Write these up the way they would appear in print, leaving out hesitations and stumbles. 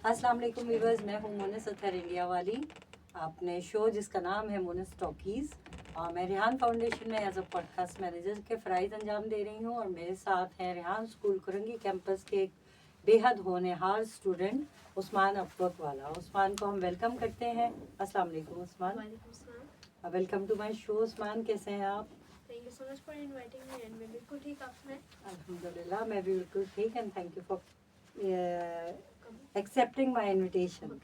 अस्सलाम वालेकुम व्यूअर्स, मैं हूँ मोनिस अतहर इंडिया वाली। आपने शो जिसका नाम है मोनिस टॉकीज़, मैं रेहान फाउंडेशन में एज अ पॉडकास्ट मैनेजर के फ़राइज़ अंजाम दे रही हूँ और मेरे साथ हैं रेहान स्कूल कुरंगी कैंपस के एक बेहद होनहार स्टूडेंट उस्मान अफवक वाला। उस्मान को हम वेलकम करते हैं। अस्सलाम वालेकुम उस्मान। वालेकुम अस्सलाम। Welcome to my show Usman, कैसे हैं आप? Thank you so much for inviting me and मैं बिल्कुल ठीक, आप सुनाएं? अल्हम्दुलिल्लाह, मैं भी बिल्कुल ठीक and thank you for accepting my invitation.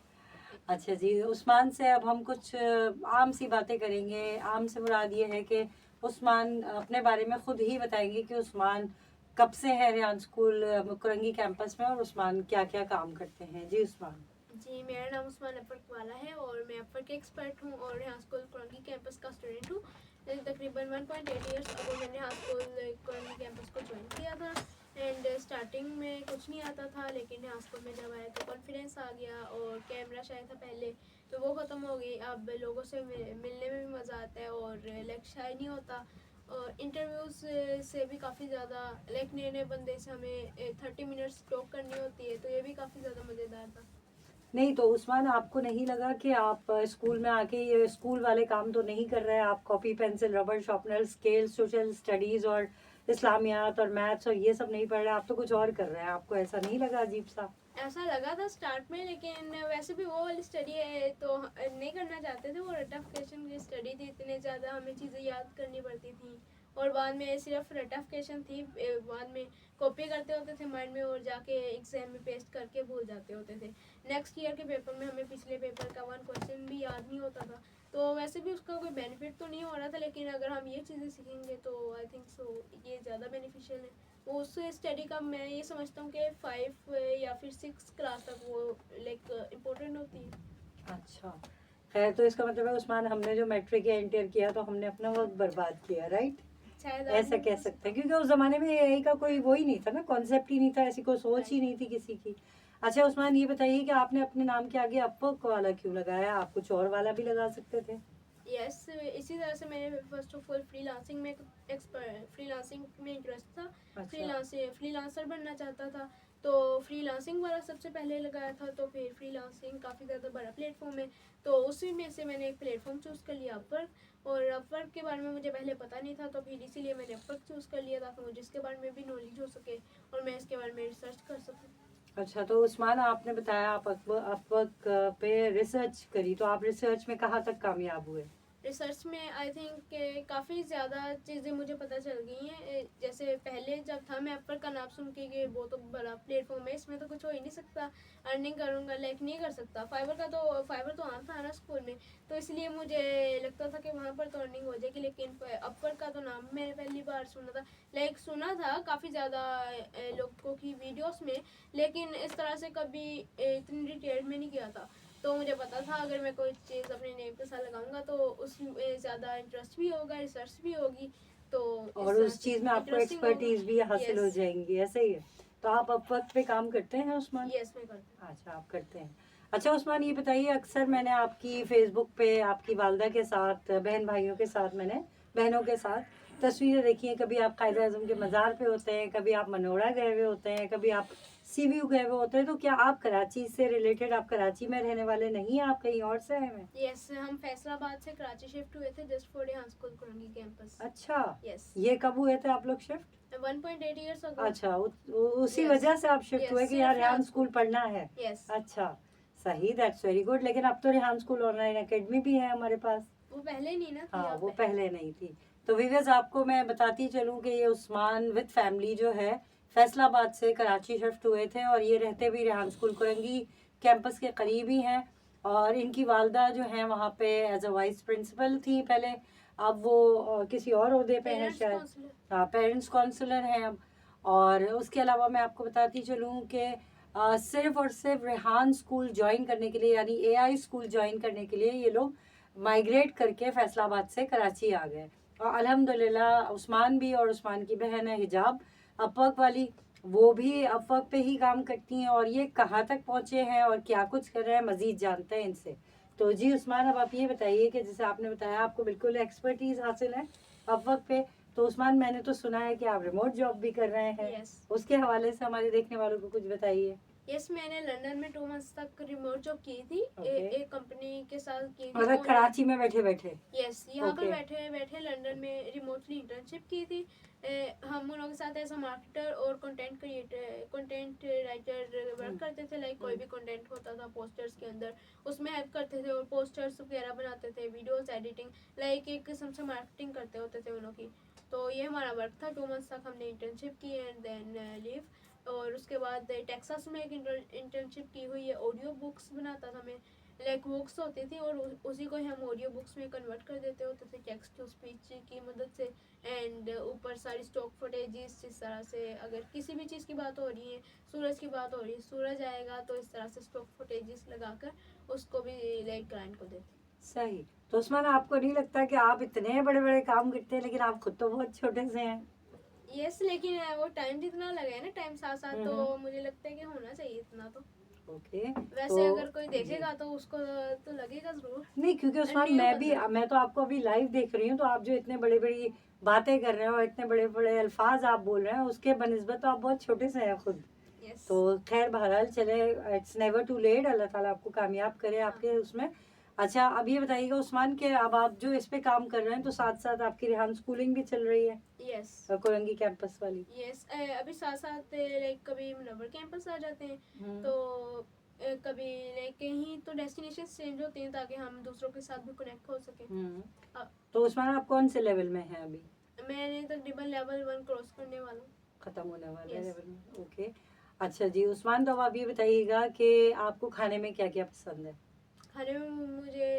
अच्छा जी, उस्मान से अब हम कुछ आम सी बातें करेंगे। आम से मुराद ये है कि उस्मान अपने बारे में ख़ुद ही बताएंगे कि उस्मान कब से है रेहान स्कूल कुरंगी कैंपस में और उस्मान क्या क्या काम करते हैं। जी उस्मान। जी, मेरा नाम उस्मान अफवक वाला है और मैं अफवक के एक्सपर्ट हूँ और यहाँ स्कूल कुरंगी कैंपस का स्टूडेंट हूँ। तकरीबन 1.8 ईयर्स अगो मैंने यहाँ स्कूल कुरंगी कैंपस को ज्वाइन किया था एंड स्टार्टिंग में कुछ नहीं आता था, लेकिन यहाँ स्कूल में जब आया तो कॉन्फिडेंस आ गया और कैमरा शायद था पहले तो वो ख़त्म हो गई। अब लोगों से मिलने में भी मज़ा आता है और लाइक शाय नहीं होता और इंटरव्यूज़ से भी काफ़ी ज़्यादा लाइक नए नए बंदे से हमें 30 मिनट्स टॉक करनी होती है, तो ये भी काफ़ी ज़्यादा मज़ेदार था। नहीं तो उस्मान, आपको नहीं लगा कि आप स्कूल में आके ये स्कूल वाले काम तो नहीं कर रहे हैं? आप copy pencil rubber sharpener scale social studies और इस्लामियात और मैथ्स और ये सब नहीं पढ़ रहे, आप तो कुछ और कर रहे हैं। आपको ऐसा नहीं लगा अजीब सा? ऐसा लगा था स्टार्ट में, लेकिन वैसे भी वो वाली स्टडी है तो नहीं करना चाहते थे। वो रटिफिकेशन की स्टडी थी, इतने ज़्यादा हमें चीज़ें याद करनी पड़ती थी और बाद में सिर्फ रटिफिकेशन थी। बाद में कॉपी करते होते थे माइंड में और जाके एग्जाम में पेस्ट करके भूल जाते होते थे। नेक्स्ट ईयर के पेपर में हमें पिछले पेपर का 1 क्वेश्चन भी याद नहीं होता था, तो वैसे भी उसका कोई बेनिफिट तो नहीं हो रहा था। लेकिन अगर हम ये चीज़ें सीखेंगे तो आई थिंक सो ये ज़्यादा बेनिफिशियल है। उस स्टडी का मैं ये समझता हूँ कि 5 या फिर 6 क्लास तक वो लाइक इम्पोर्टेंट होती है। अच्छा, खैर, तो इसका मतलब है उस्मान, हमने जो मैट्रिक या इंटर किया तो हमने अपना वक्त बर्बाद किया, राइट? शायद ऐसा कह सकते हैं, क्योंकि उस ज़माने में एआई का कोई वो ही नहीं था ना, कॉन्सेप्ट ही नहीं था, ऐसी कोई सोच ही नहीं थी किसी की। अच्छा उस्मान, ये बताइए कि आपने अपने नाम के आगे अफवक वाला क्यों लगाया? आप कुछ और वाला भी लगा सकते थे। यस, इसी तरह से मैंने फर्स्ट ऑफ ऑल फ्रीलांसिंग में इंटरेस्ट था। अच्छा। फ्रीलांसर बनना चाहता था, तो फ्रीलांसिंग वाला सबसे पहले लगाया था। तो फिर फ्रीलांसिंग काफ़ी ज़्यादा बड़ा प्लेटफॉर्म है, तो उसी में से मैंने एक प्लेटफॉर्म चूज़ कर लिया अपवर्क। और अपवर्क के बारे में मुझे पहले पता नहीं था, तो फिर इसीलिए मैंने अपवर्क चूज़ कर लिया ताकि मुझे इसके बारे में भी नॉलेज हो सके और मैं इसके बारे में रिसर्च कर सकूँ। अच्छा, तो उस्मान, आपने बताया आप अफवक पे रिसर्च करी, तो आप रिसर्च में कहाँ तक कामयाब हुए? रिसर्च में आई थिंक काफ़ी ज़्यादा चीज़ें मुझे पता चल गई हैं। जैसे पहले जब था, मैं अपवर्क का नाम सुन के कि वो तो बड़ा प्लेटफॉर्म है, इसमें तो कुछ हो ही नहीं सकता, अर्निंग करूँगा लाइक नहीं कर सकता। फाइवर तो आना था ना स्कूल में, तो इसलिए मुझे लगता था कि वहाँ पर तो अर्निंग हो जाएगी। लेकिन अपवर्क का तो नाम मैंने पहली बार सुना था, लाइक सुना था काफ़ी ज़्यादा लोगों की वीडियोस में, लेकिन इस तरह से कभी इतनी डिटेल में नहीं किया था। तो मुझे पता था अगर मैं कोई चीज़ अपने नेम के साथ लगाऊंगा तो उसमें ज़्यादा इंटरेस्ट भी होगा, रिसर्च भी होगी, तो और उस चीज़ में आपको इंटरेस्टिंग होगा। एक्सपर्टीज भी हासिल हो यस, जाएंगी, ऐसे ही है? तो आप अफवक पे काम करते हैं उस्मान? यस मैं करती अच्छा, आप करते हैं। अच्छा उस्मान, ये बताइए, अक्सर मैंने आपकी फेसबुक पे आपकी वालदा के साथ, बहन भाइयों के साथ, मैंने बहनों के साथ तस्वीरें देखी हैं। कभी आप कायद आज़म के मज़ार पे होते हैं, कभी आप मनोड़ा गए हुए होते हैं, कभी आप सी व्यू गए हुए होते हैं। तो क्या आप कराची से रिलेटेड, आप कराची में रहने वाले नहीं हैं, आप कहीं और से आए हैं? यस, हम फैसलाबाद से कराची शिफ्ट हुए थे जस्ट फॉर यहाँ स्कूल कुरंगी कैंपस। अच्छा, यस, ये कब हुए थे आप लोग शिफ्ट? 1.8 years ago. अच्छा, उसी यस, वजह से आप शिफ्ट हुए यस कि यार सिर्फ रेहान यहाँ स्कूल पढ़ना है। यस, अच्छा, सही, दैट्स वेरी गुड। लेकिन अब तो रेहान स्कूल ऑनलाइन एकेडमी भी है हमारे पास। वो पहले नहीं ना थी हाँ, यहाँ वो पे। पहले नहीं थी। तो वीवर्स, आपको मैं बताती चलूँ कि ये उस्मान विद फैमिली जो है फैसलाबाद से कराची शिफ्ट हुए थे और ये रहते भी रेहान स्कूल कुरंगी कैंपस के करीब ही हैं। और इनकी वालदा जो हैं वहाँ पे एज अ वाइस प्रिंसिपल थी पहले, अब वो किसी और ओहदे पे हैं पेरेंट्स शायद। काउंसलर। हाँ, पेरेंट्स काउंसलर हैं अब। और उसके अलावा मैं आपको बताती चलूँ कि सिर्फ और सिर्फ रेहान स्कूल ज्वाइन करने के लिए, यानी एआई स्कूल ज्वाइन करने के लिए ये लोग माइग्रेट करके फैसलाबाद से कराची आ गए। और अल्हम्दुलिल्लाह उस्मान भी और उस्मान की बहन है हिजाब अफवक वाली, वो भी अफवक पे ही काम करती हैं और ये कहाँ तक पहुँचे हैं और क्या कुछ कर रहे हैं मज़ीद जानते हैं इनसे। तो जी उस्मान, अब आप ये बताइए कि जैसे आपने बताया आपको बिल्कुल एक्सपर्टीज़ हासिल है अफवक पे, तो उस्मान, मैंने तो सुना है कि आप रिमोट जॉब भी कर रहे हैं। यस, उसके हवाले से हमारे देखने वालों को कुछ बताइए। यस, मैंने लंदन में 2 मंथ्स तक रिमोट जॉब की थी। Okay. एक कंपनी के साथ की थी। मतलब कराची में बैठे बैठे? यस, यहाँ पर Okay. बैठे बैठे लंदन में रिमोटली इंटर्नशिप की थी। हम उन लोगों के साथ एज अ मार्केटर और कंटेंट राइटर वर्क करते थे। लाइक कोई भी कंटेंट होता था पोस्टर्स के अंदर, उसमें हेल्प करते थे और पोस्टर्स वगैरह बनाते थे, वीडियोस एडिटिंग, लाइक एक किस्म से मार्केटिंग करते होते थे उन लोग की। तो ये हमारा वर्क था। 2 मंथ्स तक हमने इंटर्नशिप की एंड देन लीव। और उसके बाद टेक्सास में एक इंटर्नशिप की हुई है। ऑडियो बुक्स बनाता था मैं, लाइक बुक्स होती थी और उसी को हम ऑडियो बुक्स में कन्वर्ट कर देते होते थे टेक्स्ट टू स्पीच की मदद से। एंड ऊपर सारी स्टॉक फुटेजेस, जिस तरह से अगर किसी भी चीज़ की बात हो रही है, सूरज की बात हो रही है, सूरज आएगा तो इस तरह से स्टॉक फुटेजेस लगाकर उसको भी लाइक क्लाइंट को देते। सही। तो उस्मान, आपको नहीं लगता कि आप इतने बड़े बड़े काम करते हैं लेकिन आप खुद तो बहुत छोटे से हैं? यस, लेकिन वो टाइम जितना लगा है ना, टाइम साथ साथ, तो मुझे लगता है कि होना चाहिए इतना तो। ओके। वैसे तो अगर कोई देखेगा तो उसको तो लगेगा जरूर। नहीं, क्योंकि उस्मान मैं तो आपको अभी लाइव देख रही हूँ, तो आप जो इतने बड़ी बड़ी बातें कर रहे हो, इतने बड़े बड़े अल्फाज आप बोल रहे हैं, उसके बनिस्बत तो आप बहुत छोटे से हैं खुद। यस। तो खैर बहरहाल चले, इट्स नेवर टू लेट। अल्लाह ताला आपको कामयाब करे आपके उसमें। अच्छा, अब ये बताइएगा उस्मान कि अब आप जो इस पे काम कर रहे हैं तो साथ साथ आपकी रेहान स्कूलिंग भी चल रही है? यस। कोरंगी कैंपस वाली? यस, अभी साथ साथ लाइक कभी मुनव्वर कैंपस आ जाते हैं, तो कभी लाइक कहीं तो डेस्टिनेशन चेंज होते हैं ताकि हम दूसरों के साथ भी कनेक्ट हो सकें। तो उस्मान, आप कौन से लेवल में हैं अभी? मैंने तकरीबन लेवल 1 क्रॉस करने वाला हूँ, खत्म होने वाला है Yes. लेवल में। ओके। अच्छा जी उस्मान, तो अब आप ये बताइएगा कि आपको खाने में क्या क्या पसंद है? खाने में मुझे